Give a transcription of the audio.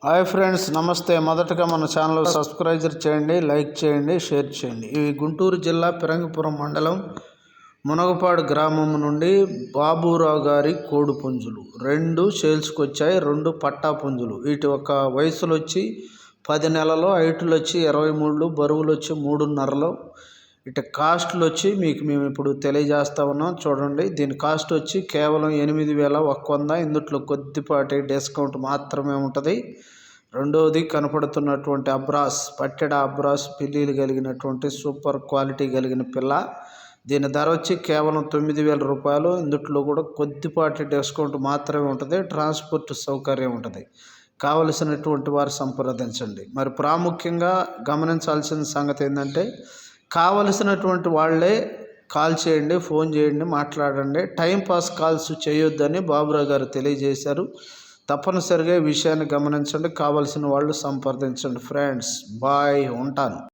Hi friends, నమస్తే. మొదటగా మన ఛానల్ సబ్స్క్రైబ్ చేయండి, లైక్ చేయండి, షేర్ చేయండి. ఇవి గుంటూరు జిల్లా పిరంగిపురం మండలం మునగపాడు గ్రామం నుండి బాబురావు గారి కోడి పుంజులు 2 సేల్స్కి వచ్చాయి. 2 పట్టా పుంజులు. వీటి ఒక వయసులు వచ్చి 10 నెలలు, హైట్లు వచ్చి 23, బరువులు వచ్చి 3.5. ఇటు కాస్ట్లు వచ్చి మేము ఇప్పుడు తెలియజేస్తా ఉన్నాం. చూడండి, దీని కాస్ట్ వచ్చి కేవలం 8,100. ఇందులో కొద్దిపాటి డిస్కౌంట్ మాత్రమే ఉంటుంది. రెండవది కనపడుతున్నటువంటి అబ్రాస్, పట్టెడ అబ్రాస్ పిల్లీలు కలిగినటువంటి సూపర్ క్వాలిటీ కలిగిన పిల్ల. దీని ధర వచ్చి కేవలం 9,000 రూపాయలు. ఇందులో కూడా కొద్దిపాటి డిస్కౌంట్ మాత్రమే ఉంటుంది. ట్రాన్స్పోర్ట్ సౌకర్యం ఉంటుంది. కావలసినటువంటి వారు సంప్రదించండి. మరి ప్రాముఖ్యంగా గమనించాల్సిన సంగతి ఏంటంటే, కావలసినటువంటి వాళ్ళే కాల్ చేయండి, ఫోన్ చేయండి, మాట్లాడండి. టైంపాస్ కాల్స్ చేయొద్దని బాబురావు గారు తెలియజేశారు. తప్పనిసరిగా ఈ విషయాన్ని గమనించండి. కావలసిన వాళ్ళు సంప్రదించండి. ఫ్రెండ్స్, బాయ్, ఉంటాను.